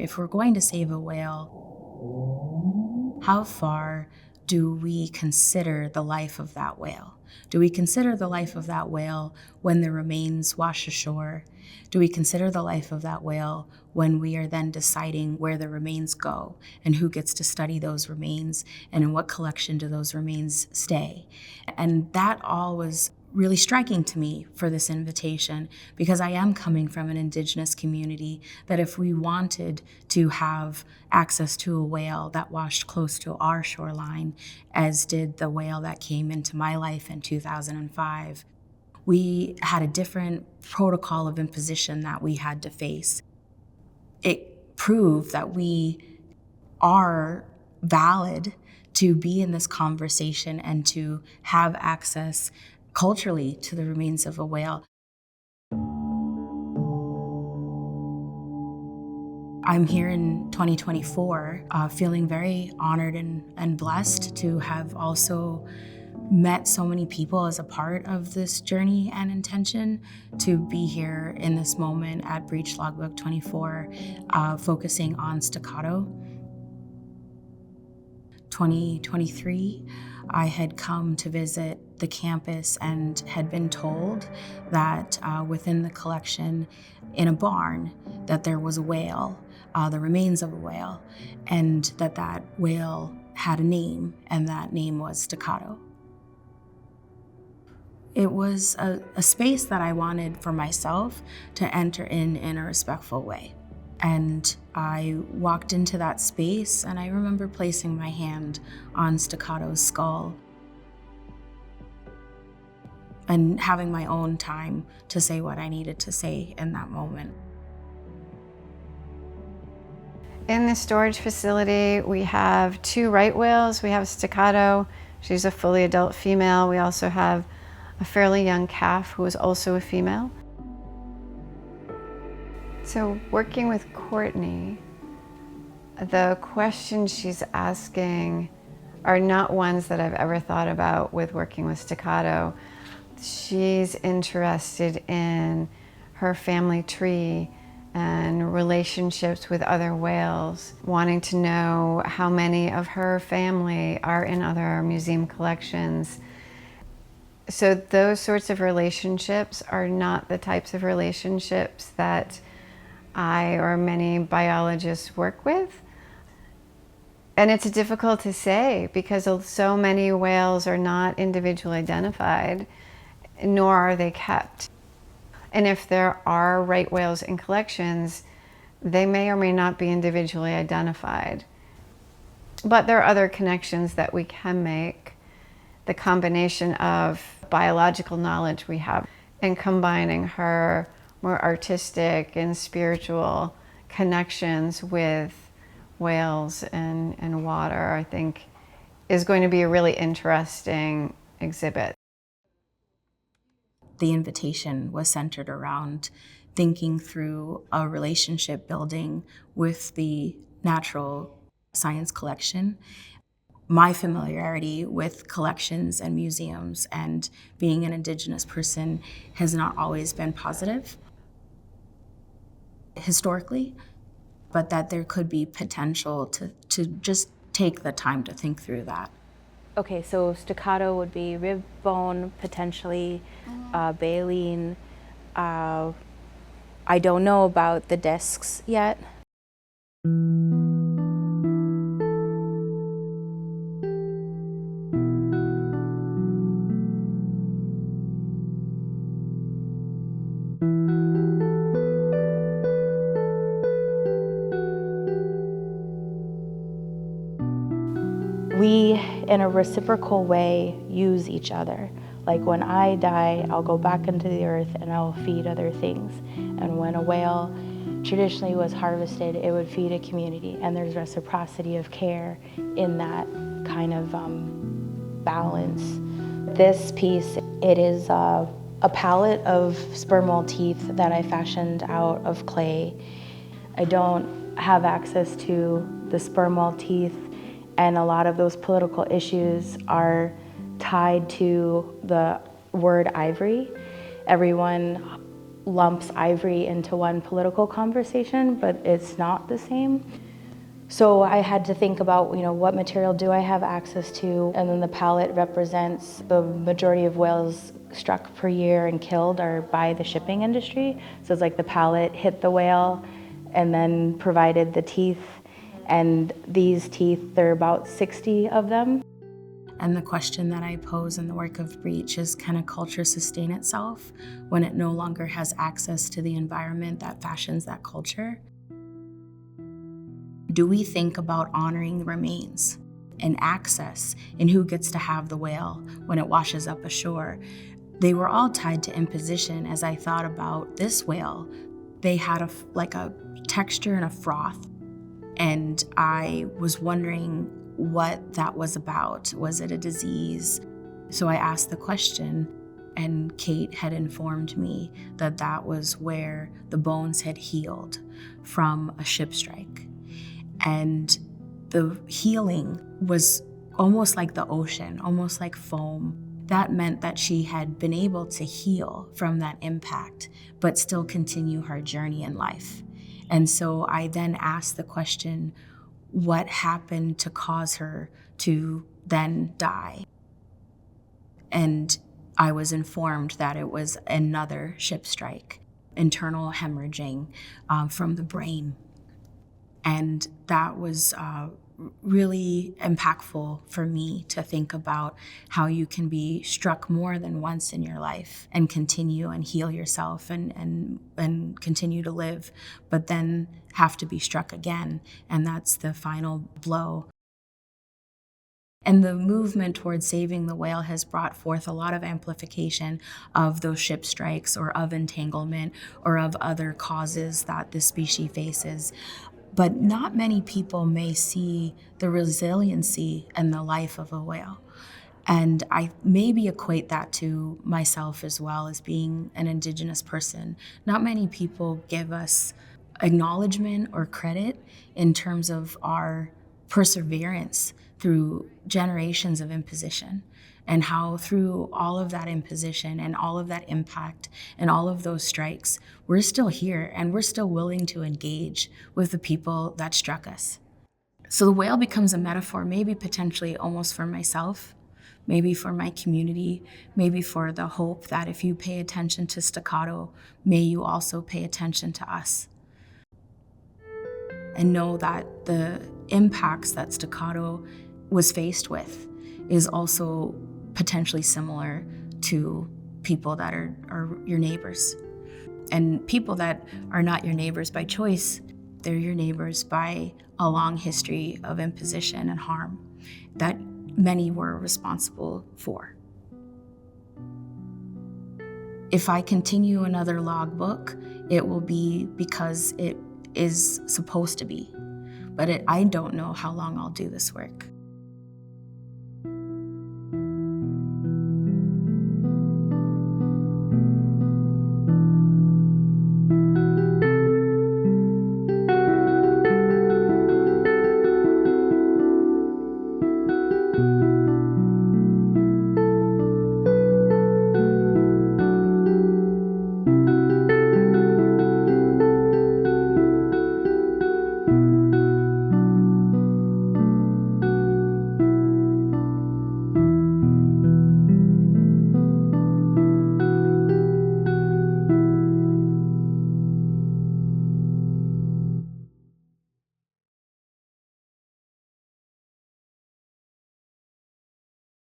if we're going to save a whale, how far do we consider the life of that whale? Do we consider the life of that whale when the remains wash ashore? Do we consider the life of that whale when we are then deciding where the remains go and who gets to study those remains and in what collection do those remains stay? And that all was really striking to me for this invitation, because I am coming from an Indigenous community that if we wanted to have access to a whale that washed close to our shoreline, as did the whale that came into my life in 2005, we had a different protocol of imposition that we had to face. It proved that we are valid to be in this conversation and to have access culturally to the remains of a whale. I'm here in 2024, feeling very honored and blessed to have also met so many people as a part of this journey and intention to be here in this moment at Breach Logbook 24, focusing on Staccato. 2023, I had come to visit the campus and had been told that within the collection in a barn that there was a whale, the remains of a whale, and that whale had a name, and that name was Staccato. It was a space that I wanted for myself to enter in a respectful way. And I walked into that space and I remember placing my hand on Staccato's skull and having my own time to say what I needed to say in that moment. In the storage facility, we have 2 right whales. We have Staccato, she's a fully adult female. We also have a fairly young calf who is also a female. So working with Courtney, the questions she's asking are not ones that I've ever thought about with working with Staccato. She's interested in her family tree and relationships with other whales, wanting to know how many of her family are in other museum collections. So those sorts of relationships are not the types of relationships that I or many biologists work with. And it's difficult to say because so many whales are not individually identified, nor are they kept. And if there are right whales in collections, they may or may not be individually identified. But there are other connections that we can make. The combination of biological knowledge we have and combining her more artistic and spiritual connections with whales and water, I think, is going to be a really interesting exhibit. The invitation was centered around thinking through a relationship building with the natural science collection. My familiarity with collections and museums and being an Indigenous person has not always been positive historically, but that there could be potential to just take the time to think through that. Okay, so Staccato would be rib bone, potentially baleen. I don't know about the discs yet. We, in a reciprocal way, use each other. Like when I die, I'll go back into the earth and I'll feed other things. And when a whale traditionally was harvested, it would feed a community. And there's reciprocity of care in that kind of balance. This piece, it is a palette of spermal teeth that I fashioned out of clay. I don't have access to the spermal teeth, and a lot of those political issues are tied to the word ivory. Everyone lumps ivory into one political conversation, but it's not the same. So I had to think about, what material do I have access to? And then the palette represents the majority of whales struck per year and killed are by the shipping industry. So it's like the palette hit the whale and then provided the teeth. And these teeth, there are about 60 of them. And the question that I pose in the work of Breach is, can a culture sustain itself when it no longer has access to the environment that fashions that culture? Do we think about honoring the remains and access and who gets to have the whale when it washes up ashore? They were all tied to imposition. As I thought about this whale, they had a texture and a froth. And I was wondering what that was about. Was it a disease? So I asked the question, and Kate had informed me that that was where the bones had healed from a ship strike. And the healing was almost like the ocean, almost like foam. That meant that she had been able to heal from that impact, but still continue her journey in life. And so I then asked the question, what happened to cause her to then die? And I was informed that it was another ship strike, internal hemorrhaging from the brain. And that was really impactful for me to think about how you can be struck more than once in your life and continue and heal yourself and continue to live, but then have to be struck again. And that's the final blow. And the movement towards saving the whale has brought forth a lot of amplification of those ship strikes or of entanglement or of other causes that this species faces. But not many people may see the resiliency and the life of a whale. And I maybe equate that to myself as well as being an Indigenous person. Not many people give us acknowledgement or credit in terms of our perseverance through generations of imposition, and how through all of that imposition and all of that impact and all of those strikes, we're still here and we're still willing to engage with the people that struck us. So the whale becomes a metaphor, maybe potentially almost for myself, maybe for my community, maybe for the hope that if you pay attention to Staccato, may you also pay attention to us. And know that the impacts that Staccato was faced with is also potentially similar to people that are your neighbors. And people that are not your neighbors by choice, they're your neighbors by a long history of imposition and harm that many were responsible for. If I continue another logbook, it will be because it is supposed to be. But I don't know how long I'll do this work.